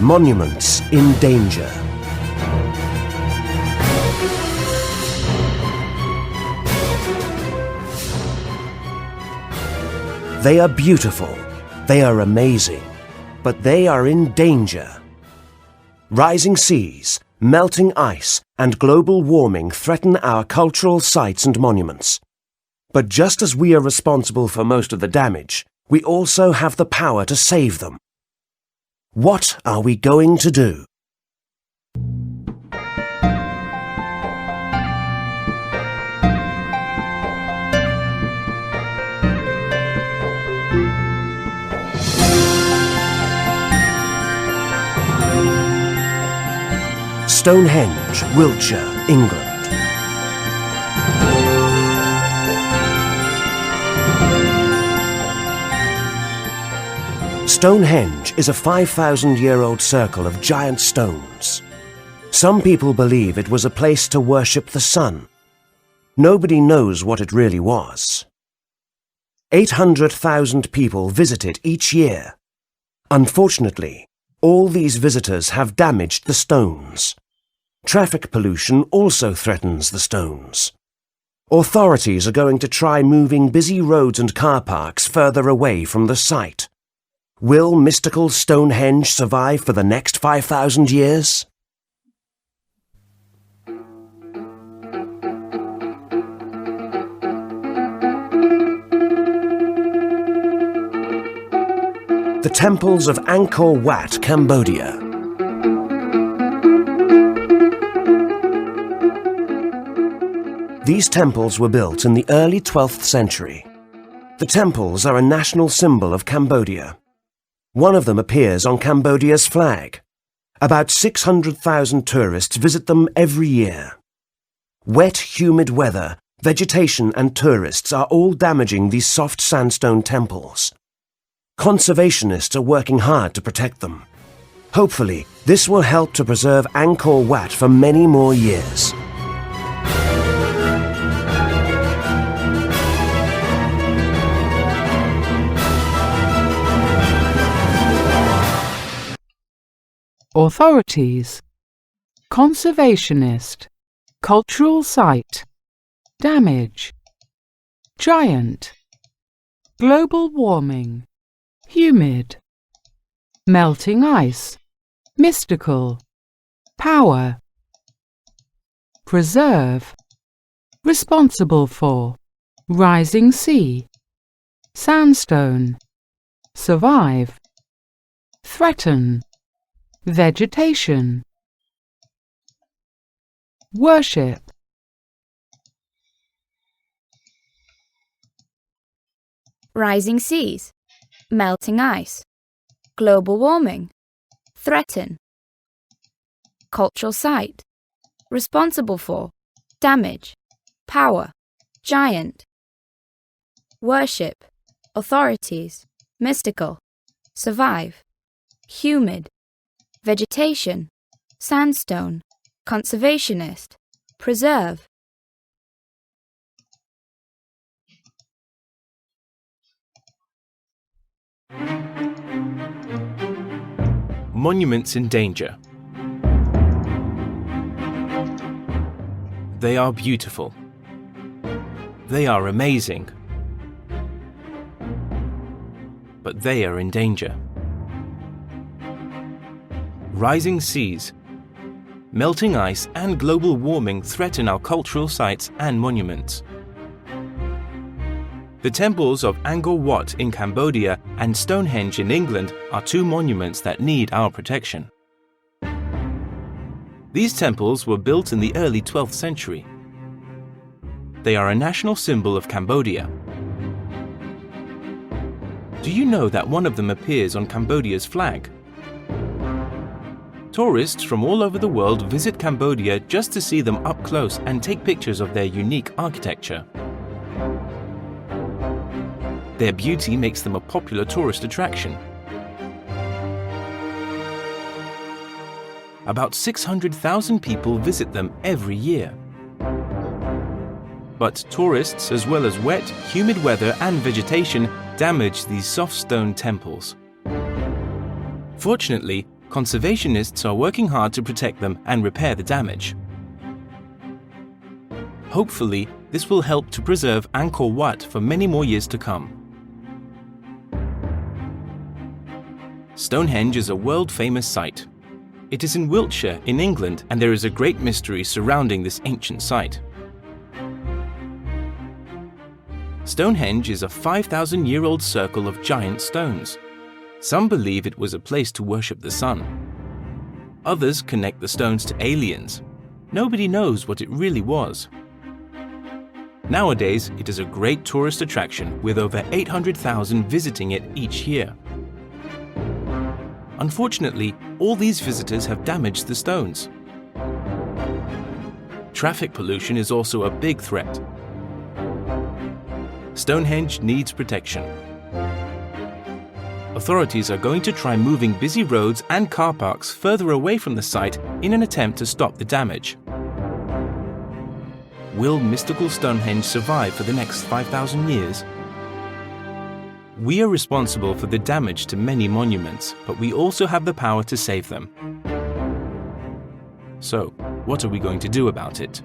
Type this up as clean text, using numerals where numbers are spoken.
Monuments in danger. They are beautiful, they are amazing, but they are in danger. Rising seas, melting ice, and global warming threaten our cultural sites and monuments. But just as we are responsible for most of the damage, we also have the power to save them. What are we going to do? Stonehenge, Wiltshire, England. Stonehenge is a 5,000-year-old circle of giant stones. Some people believe it was a place to worship the sun. Nobody knows what it really was. 800,000 people visit it each year. Unfortunately, all these visitors have damaged the stones. Traffic pollution also threatens the stones. Authorities are going to try moving busy roads and car parks further away from the site. Will mystical Stonehenge survive for the next 5,000 years? The temples of Angkor Wat, Cambodia. These temples were built in the early 12th century. The temples are a national symbol of Cambodia. One of them appears on Cambodia's flag. About 600,000 tourists visit them every year. Wet, humid weather, vegetation and tourists are all damaging these soft sandstone temples. Conservationists are working hard to protect them. Hopefully, this will help to preserve Angkor Wat for many more years. Authorities, conservationist, cultural site, damage, giant, global warming, humid, melting ice, mystical, power, preserve, responsible for, rising sea, sandstone, survive, threaten, vegetation, worship, rising seas, melting ice, global warming, threaten, cultural site, responsible for, damage, power, giant, worship, authorities, mystical, survive, humid, vegetation, sandstone, conservationist, preserve. Monuments in danger. They are beautiful. They are amazing. But they are in danger. Rising seas, melting ice and global warming threaten our cultural sites and monuments. The temples of Angkor Wat in Cambodia and Stonehenge in England are two monuments that need our protection. These temples were built in the early 12th century. They are a national symbol of Cambodia. Do you know that one of them appears on Cambodia's flag? Tourists from all over the world visit Cambodia just to see them up close and take pictures of their unique architecture. Their beauty makes them a popular tourist attraction. About 600,000 people visit them every year. But tourists, as well as wet, humid weather and vegetation, damage these soft stone temples. Fortunately, Conservationists are working hard to protect them and repair the damage. Hopefully, this will help to preserve Angkor Wat for many more years to come. Stonehenge is a world-famous site. It is in Wiltshire, in England, and there is a great mystery surrounding this ancient site. Stonehenge is a 5,000-year-old circle of giant stones. Some believe it was a place to worship the sun. Others connect the stones to aliens. Nobody knows what it really was. Nowadays, it is a great tourist attraction with over 800,000 visiting it each year. Unfortunately, all these visitors have damaged the stones. Traffic pollution is also a big threat. Stonehenge needs protection. Authorities are going to try moving busy roads and car parks further away from the site in an attempt to stop the damage. Will mystical Stonehenge survive for the next 5,000 years? We are responsible for the damage to many monuments, but we also have the power to save them. So, what are we going to do about it?